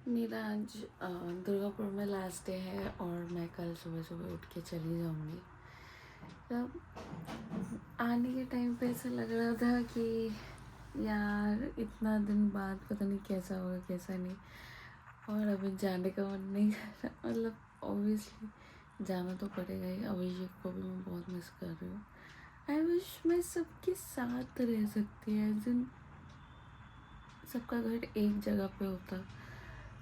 मेरा आज दुर्गापुर में लास्ट डे है और मैं कल सुबह सुबह उठ के चली जाऊँगी। तब आने के टाइम पे ऐसा लग रहा था कि यार इतना दिन बाद पता नहीं कैसा होगा कैसा नहीं, और अभी जाने का मन नहीं कर रहा। मतलब ऑब्वियसली जाना तो पड़ेगा ही। अभिषेक को भी मैं बहुत मिस कर रही हूँ। आई विश मैं सबके साथ रह सकती है, जिन सबका घर एक जगह पे होता,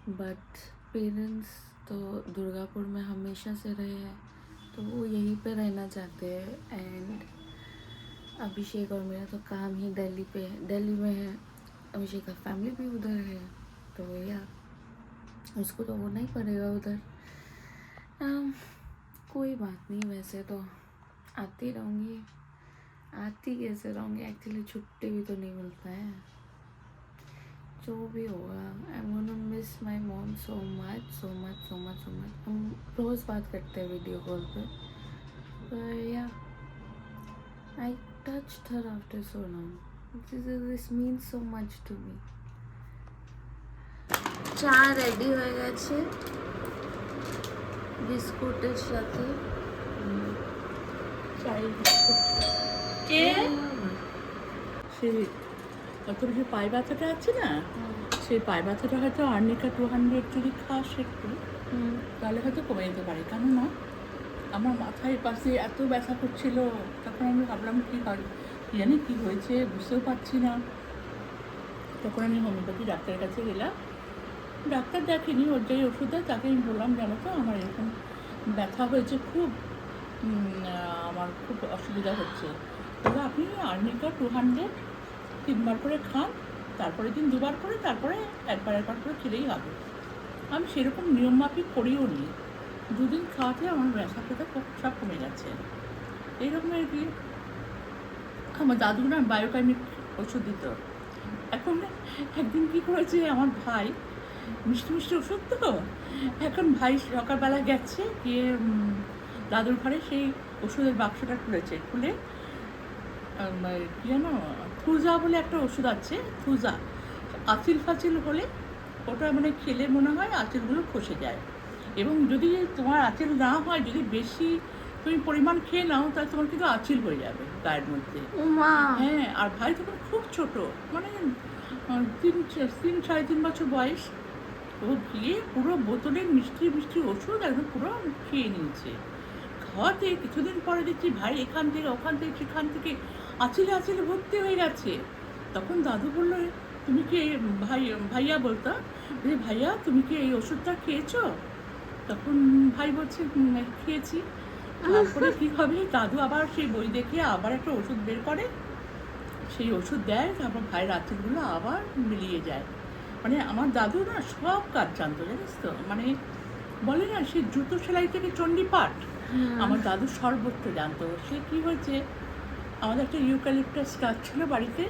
बट पेरेंट्स तो दुर्गापुर में हमेशा से रहे हैं, तो वो यहीं पे रहना चाहते हैं। एंड अभिषेक और मेरा तो काम ही दिल्ली में है। अभिषेक का फैमिली भी उधर है, तो या उसको तो होना ही पड़ेगा उधर। कोई बात नहीं, वैसे तो आती रहूँगी। आती कैसे रहूँगी, एक्चुअली छुट्टी भी तो नहीं मिलता है। जो भी होगा, I am gonna miss my mom so much so much so much so much. हम रोज़ बात करते हैं वीडियो कॉल पे, पर या आई touched her after so long. This means so much to me. চা রেডি হয়ে গেছে, বিস্কুটের সাথে। কে সেই তোর যে পায়ে ব্যথাটা আছে না, সেই পায়ে ব্যথাটা হয়তো আর্নিকা 200 যদি খাস একটু, তাহলে হয়তো কমে যেতে পারে। কেননা আমার মাথায় পাশে এত ব্যথা করছিল, তখন আমি ভাবলাম কী হয় জানি কী হয়েছে বুঝতেও পারছি না। তখন আমি হোমিওপ্যাথি ডাক্তারের কাছে গেলাম। ডাক্তার দেখেনি, ওর যেই ওষুধ দেয় তাকে আমি বললাম জানো তো আমার এরকম ব্যথা হয়েছে খুব, আমার খুব অসুবিধা হচ্ছে। তবে আপনি আর্নিকা 200 3বার করে খান, তারপরে দিন 2বার করে, তারপরে একবার করে খেলেই হবে। আমি সেরকম নিয়মমাফিক করিও নি, 2 দিন খাওয়াতে আমার ব্যথা পেতে সব কমে গেছে। এইরকম আর কি। আমার দাদু না বায়োকেমিক ওষুধ দিত। এখন একদিন কী করেছে আমার ভাই, মিষ্টি মিষ্টি ওষুধ তো, এখন ভাই সকালবেলা গেছে গিয়ে দাদুর ঘরে সেই ওষুধের বাক্সটা খুলে কী জানো থুজা বলে একটা ওষুধ আছে, থুজা আঁচিল ফাচিল হলে ওটা মানে খেলে মনে হয় আঁচিলগুলো খসে যায়। এবং যদি তোমার আঁচিল না হয়, যদি বেশি তুমি পরিমাণ খেয়ে নাও, তাহলে তোমার কিন্তু আঁচিল হয়ে যাবে গায়ের মধ্যে। হ্যাঁ, আর ভাই তখন খুব ছোট, মানে 3-3.5 বছর বয়স। ও গিয়ে পুরো বোতলের মিষ্টি মিষ্টি ওষুধ একদম পুরো খেয়ে নিয়েছে। খাওয়াতে কিছুদিন পরে দেখছি ভাই এখান থেকে ওখান থেকে সেখান থেকে আঁচিলে ভর্তি হয়ে গেছে। তখন দাদু বললো, তুমি কি ভাইয়া বলতো যে ভাইয়া তুমি কি এই ওষুধটা খেয়েছো? তখন ভাই বলছে খেয়েছি। তারপরে কী হবে, দাদু আবার সেই বই দেখে আবার একটা ওষুধ বের করে, সেই ওষুধ দেয়, তারপর ভাইয়ের আঁচিলগুলো আবার মিলিয়ে যায়। মানে আমার দাদু না সব কাজ জানতো, জানিস তো, মানে বলে না সে জুতো সেলাই থেকে চণ্ডীপাঠ, আমার দাদু সর্বত্র জানতো। সে কী হয়েছে, আমাদের একটা ইউক্যালিপটাস গাছ ছিল বাড়িতে,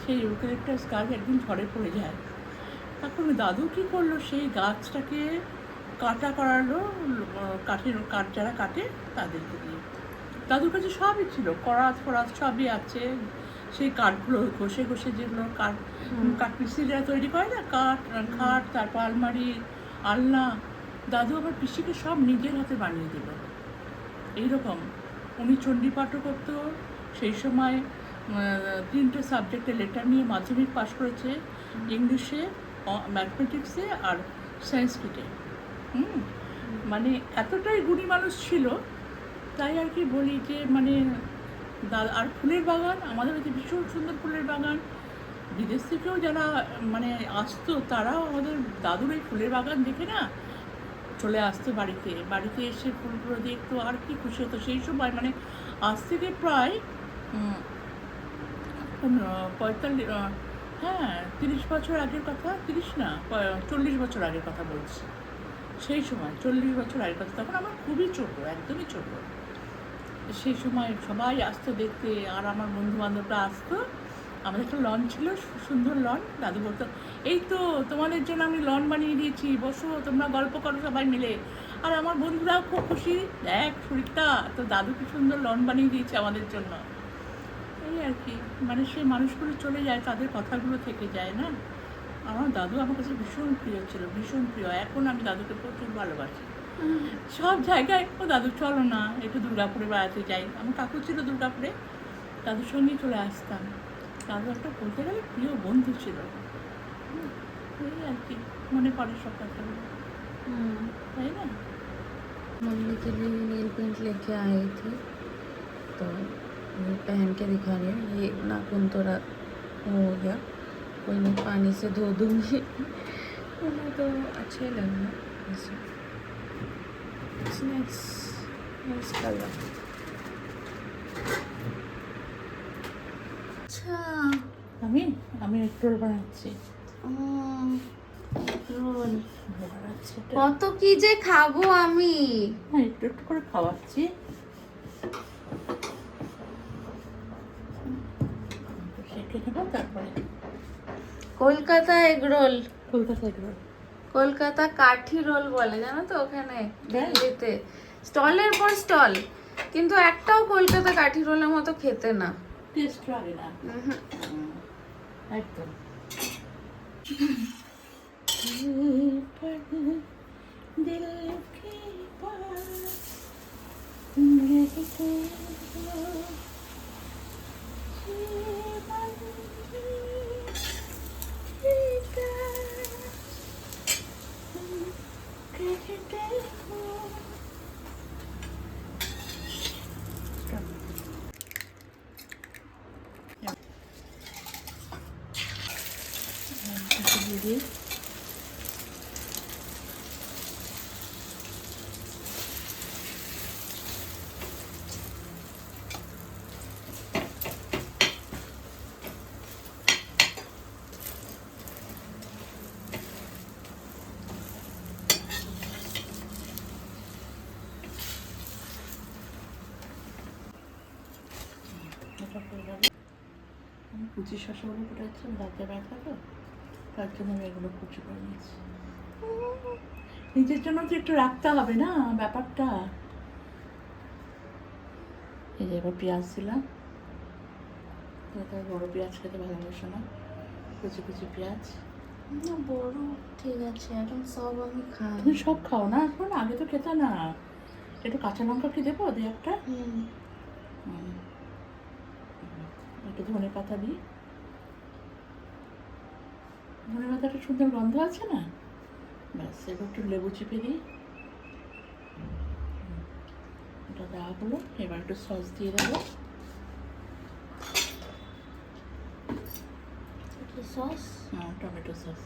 সেই ইউক্যালিপটাস গাছ একদিন ঝড়ে পড়ে যায়। তখন দাদু কী করলো, সেই গাছটাকে কাটা করালো, কাঠ যারা কাটে তাদেরকে দিয়ে। দাদুর কাছে সবই ছিল, করাত সবই আছে। সেই কাঠগুলো ঘষে যেগুলো কাঠ মিস্ত্রিরা তৈরি করে না, খাট, তারপর আলমারি, আলনা, দাদু আমার পিসিকে সব নিজের হাতে বানিয়ে দিল। এইরকম উনি চণ্ডীপাঠও করতো। সেই সময় 3টে সাবজেক্টে লেটার নিয়ে মাধ্যমিক পাশ করেছে, ইংলিশে, ম্যাথমেটিক্সে আর সংস্কৃতে। মানে এতটাই গুণী মানুষ ছিল। তাই আর কি বলি যে মানে আর ফুলের বাগান, আমাদের হচ্ছে ভীষণ সুন্দর ফুলের বাগান। বিদেশ থেকেও যারা মানে আসতো, তারাও আমাদের দাদুর এই ফুলের বাগান দেখে না চলে আসতো বাড়িতে এসে ফুলগুলো দেখতো, আর কি খুশি হতো সেই সময়। মানে আজ থেকে প্রায় 30 বছর আগের কথা, 30 না 40 বছর আগের কথা বলছি। সেই সময় 40 বছর আগের কথা, তখন আমার খুবই ছোট, একদমই ছোট। সেই সময় সবাই আসতো দেখতে, আর আমার বন্ধুবান্ধবরা আসতো। আমাদের একটা লন ছিল, সুন্দর লন। দাদু বলতো, এই তো তোমাদের জন্য আমি লন বানিয়ে দিয়েছি, বসো তোমরা গল্প করো সবাই মিলে। আর আমার বন্ধুরাও খুব খুশি, দেখ সুরিতা তো দাদু কি সুন্দর লন বানিয়ে দিয়েছে আমাদের জন্য। এই আর কি, মানে সেই মানুষগুলো চলে যায়, তাদের কথাগুলো থেকে যায় না। আমার দাদু আমার কাছে ভীষণ প্রিয় ছিল, ভীষণ প্রিয়। এখন আমি দাদুকে প্রচুর ভালোবাসি। সব জায়গায় ও দাদু চলো না একটু দুর্গাপুরে বেড়াতে যাই। আমার কাকু ছিল দুর্গাপুরে, দাদুর সঙ্গেই চলে আসতাম। দাদু একটা বলতে গেলে প্রিয় বন্ধু ছিল। এই আর কি মনে পড়ে সব কথাগুলো, তাই না? मम्मी के लिए नेल पेंट लेके आई थी, तो वो पहन के दिखा रही हूँ। ये नाखून थोड़ा वो हो गया, कोई नहीं, पानी से धो दूँगी। मुझे तो अच्छा ही लग रहा है वैसे। It's nice, nice color। अच्छा আমি আমি রোল বানাচ্ছি। রোল বানাচ্ছি এটা। কত কি যে খাবো আমি। হ্যাঁ, একটু একটু করে খাওয়াচ্ছি। শেখে নেবো তারপরে। কলকাতা এগ রোল, কলকাতা এগুলো কলকাতা কাঠি রোল বলে, জানো তো ওখানে হ্যাঁ। দিল্লিতে স্টলের পর স্টল, কিন্তু একটাও কলকাতা কাঠি রোলের মতো খেতে না। টেস্ট লাগে না উহুম। একদম। दिल के पास रहते हो, जीवन कहते हो। दीदी আমি কুচি শসাগুলো ফুটাচ্ছিলাম, দাঁতে ব্যথা তো, তার জন্য আমি এগুলো কুচি করে নিয়েছি। নিজের জন্য তো একটু রাখতে হবে না ব্যাপারটা। এই যে এবার পেঁয়াজ দিলাম, তার বড় পেঁয়াজ খেতে ভালোবাসে না, কুচি কুচি পেঁয়াজ। না বড় ঠিক আছে, এখন সব আমি খাই। তুমি সব খাও না এখন, আগে তো খেতে না। একটু কাঁচা লঙ্কা কি দেবো, দিয়ে একটা একটু ধনে পাতা দিই। ধনে পাতাটা সুন্দর গন্ধ আছে না, ব্যাস। এবার একটু লেবু চিপে দিই, এটা দেওয়া হলো। এবার একটু সস দিয়ে দেবো। কি সস? হ্যাঁ, টমেটো সস।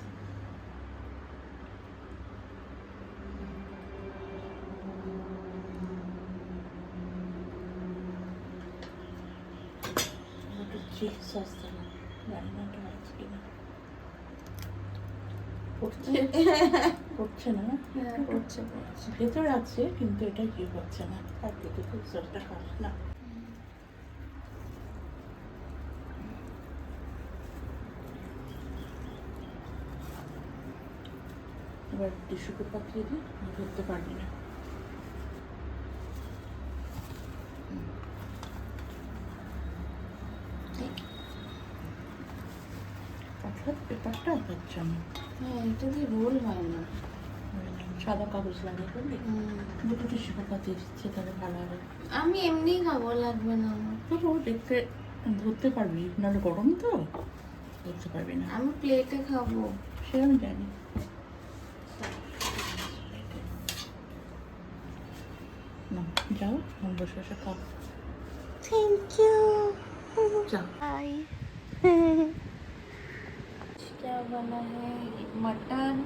একটু চিলি সস দেবো, জানি না এটা আছে কিনা। পড়ছে না, হ্যাঁ পড়ছে পড়ছে। ভেতরে আছে কিন্তু এটা কি হচ্ছে না, আর তুই তো সসটা খাস না। এবার টিস্যু পেপার দিয়ে দিই, ধরতে পারবি না। অর্থাৎ পেপারটা তার জন্য হ্যাঁ এটা দিয়ে রোল হয় না। সাদা কাগজ লাগিয়ে করবি, দুটো টিস্যু পেপার দিয়ে দিচ্ছে, তাহলে ভালো হবে। আমি এমনি খাবো, লাগবে না আমার। তো দেখতে ধরতে পারবি, নাহলে গরম তো ধরতে পারবি না। আমি প্লেটে খাবো। সে আমি জানি। না যাও, আমি বসে বসে খাও। Thank you. যাও। हाय। क्या बना है? मटन,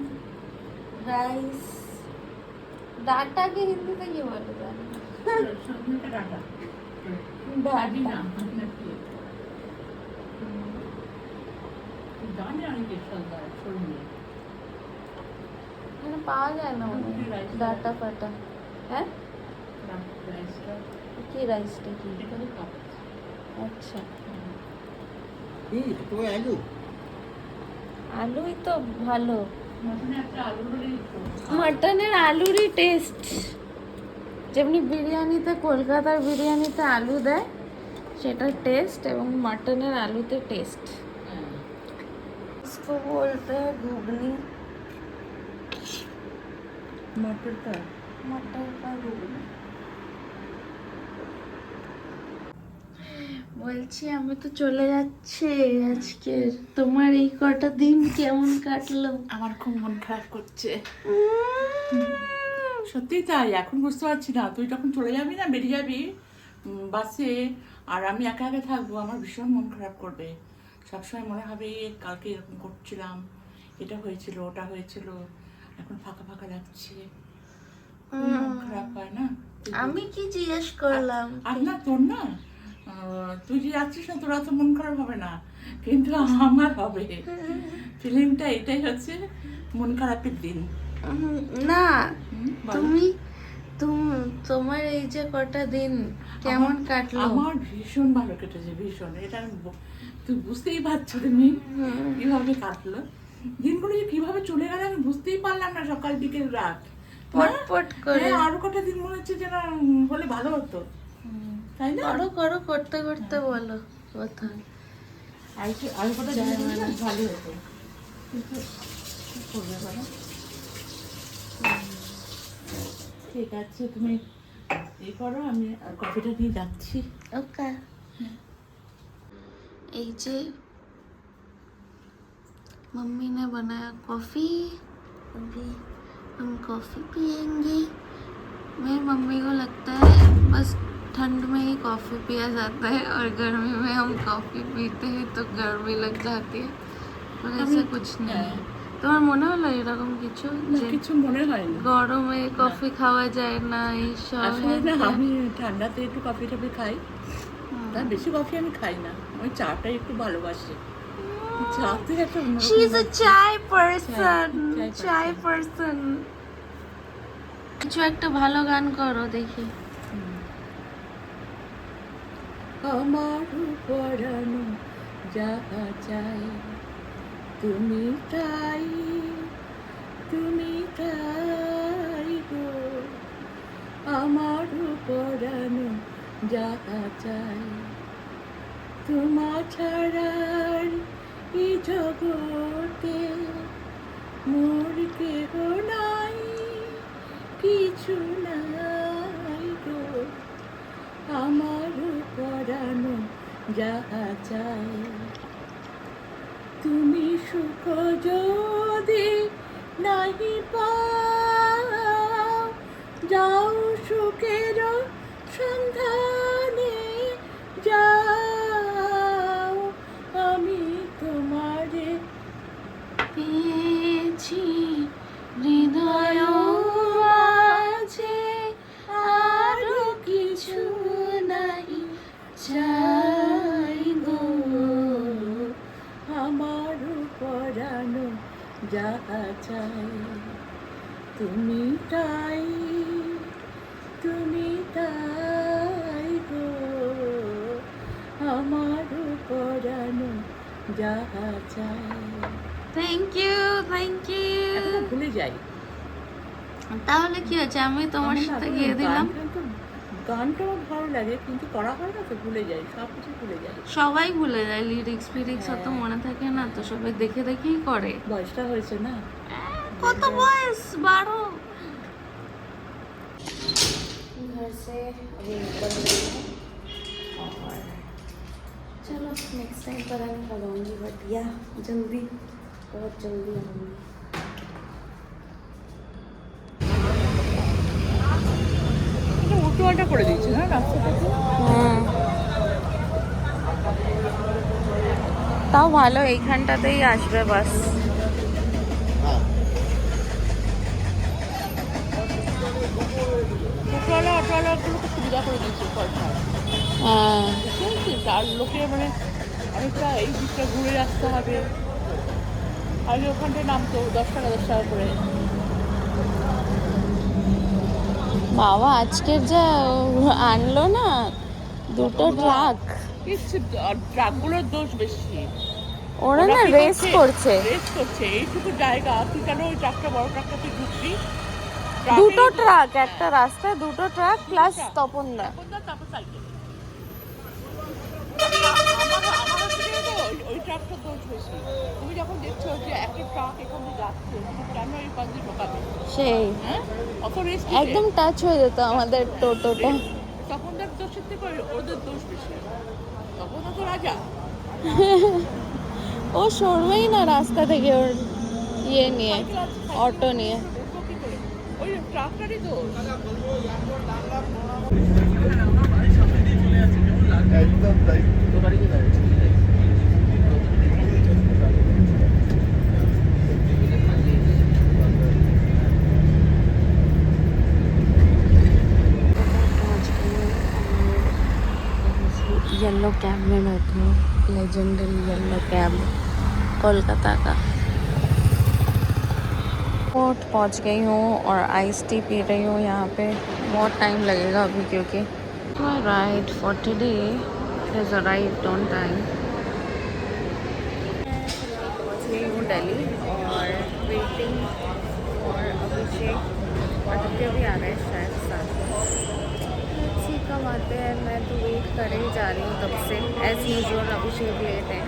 राइस, डाटा के हिंदी में ये बोले जाने डाटा। মানে পাওয়া যায় না ডাটা ফাটা। হ্যাঁ কি রাইসটা কি? আচ্ছা আলুই তো ভালো। মাটনের আলুরই টেস্ট, যেমনি বিরিয়ানিতে, কলকাতার বিরিয়ানিতে আলু দেয় সেটার টেস্ট, এবং মাটনের আলুতে টেস্ট। इसको बोलते हैं घुगनी, मटर का मटर का ঘুগনি। বলছি আমি তো চলে যাচ্ছি আজকে, তোমার এই কটা দিন কেমন কাটলো? আমার খুব মন খারাপ করছে, সত্যিই তাই। এখন বুঝতে পারছি না, তুই যখন চলে যাবি না, বেরিয়ে যাবি বাসে, আর আমি একা একা থাকবো, আমার ভীষণ মন খারাপ করবে। সবসময় মনে হবে কালকে এরকম করছিলাম, এটা হয়েছিল, ওটা হয়েছিল, এখন ফাঁকা ফাঁকা লাগছে, খুব মন খারাপ হয় না? আমি কি জিজ্ঞেস করলাম? আর না তোর না, তুই যে যাচ্ছিস না, তোর অত মন খারাপ হবে না, কিন্তু আমার হবে। ফিলিংটা এটাই হচ্ছে, মন খারাপের দিন। না বল। তোমার এই যে কটা দিন কেমন কাটলো? আমার ভীষণ ভালো কেটেছে, ভীষণ। এটা তুই বুঝতেই পারছো তুমি কিভাবে কাটলো দিনগুলো, যে কিভাবে চলে গেল আমি বুঝতেই পারলাম না। সকাল বিকেল রাত পটপট করে। হ্যাঁ, আরো কটা দিন মনে হচ্ছে যেন হলে ভালো হতো, তাই না? করো করো, করতে করতে বলো কথা। আরো কটা দিন হলে ভালো হতো, কিন্তু কি করবে বলো? ঠিক আছে, তুমি এই করো, আমি কফিটা নিয়ে যাচ্ছি। ओके। এই যে मम्मी ने बनाया कॉफ़ी, अभी हम कॉफ़ी पियेंगे। मेरी मम्मी को लगता है बस ठंड में ही कॉफ़ी पिया जाता है और गर्मी में हम कॉफ़ी पीते हैं तो गर्मी लग जाती है, पर ऐसा कुछ नहीं है। তোমার মনে হলো এরকম কিছু না, যে কিছু মনে হয় না। গরমে কফি খাওয়া যায় না এইসব? আসলে না, আমি ঠান্ডাতে একটু কফি টফি খাই, তার বেশি কফি আমি খাই না, আমি চাটাই একটু ভালোবাসি। চাতে একটা She is a chai person. chai Chai person. কিছু একটা ভালো গান করো দেখি। আমার পরানো যাহা চাই, তুমি তাই, তুমি তাই গো। আমার পরানো যাহা চাই, তোমা ছাড়ার এই জগতে মোর কেহ নাই, কিছু নাই গো। আমার পরানো যাহা চাই, তুমি সুখ যদি নাহি পাও, যাও সুখের সন্ধানে যাও, আমি তোমারে পেয়েছি হৃদয় মাঝে, আরো কিছু নাই চাই গো। আমার পরানো যাহা চাই, তুমি তাই, তুমি তাই গো। আমার পরানো যাহা চাই। Thank you, thank you. এখন ভুলে যাই, তাহলে কি হচ্ছে, আমি তোমার আমার না সাথে কোনো গিয়ে দিলাম। গানটা আমার ভালো লাগে, কিন্তু করা হয় না তো, ভুলে যাই, সব কিছু ভুলে যাই। সবাই ভুলে যায়, লিরিক্স ফিরিক্স অত মনে থাকে না তো, সবাই দেখে দেখেই করে। বয়সটা হয়েছে না। কত বয়স? 12। घर से अभी निकल रही हूँ और चलो नेक्स्ट टाइम पता नहीं कब आऊँगी, बट या जल्दी, बहुत जल्दी आऊँगी। উল্টোপাল্টা করে দিচ্ছে না রাস্তাটাকে। তাও ভালো, এইখানটাতেই আসবে বাস। অটোওয়ালাগুলোকে সুবিধা করে দিচ্ছে পয়সা, বুঝতে আর লোকে মানে অনেকটা এই দিকটা ঘুরে আসতে হবে, আগে ওখানটায় নামতো 10 টাকা 10 টাকা করে। বাবা আজকের যা আনলো না, দুটো ট্রাক। ট্রাকগুলোর দোষ বেশি, ওরা না রেস করছে। এইটুকু জায়গা তুই কেন ওই ট্রাকটা, বড় ট্রাকটা তুই ঢুকবি? দুটো ট্রাক, একটা রাস্তায় দুটো ট্রাক প্লাস তপনদা। তারপর সাইকেল। ওই ট্রাকটার দোষ বেশি। তুমি যখন দেখছো যে একটা ট্রাক এখান দিয়ে যাচ্ছে, তুমি কেন এই পাশ দিয়ে ঢোকাবে? সেই হ্যাঁ? অত রিস্ক একদম টাচ হয়ে যেত আমাদের টোটোটা। তখন তার দোষের থেকে ওদের দোষ বেশি। তখন তো রাজা। ও সরবেই না রাস্তা থেকে ওর ইয়ে নিয়ে, সাইকেল আছে, অটো নিয়ে। উঠবো কি করে? ওই ট্রাকটারই দোষ। একদম তাই। येलो कैब में बैठे हैं, लेजेंडरी येलो कैब कोलकाता का। एयरपोर्ट पहुंच गई हूँ और आइस टी पी रही हूँ यहाँ पे। बहुत टाइम लगेगा अभी क्योंकि my ride for today has arrived on time. पहुंच गई हूँ दिल्ली और वेटिंग और अभिषेक आदित्य भी आ रहे हैं शायद साथ में। अच्छी कब आते हैं, मैं तो वेट कर ही जा रही हूँ तब से। एज़ यूजुअल अभिषेक लेट है।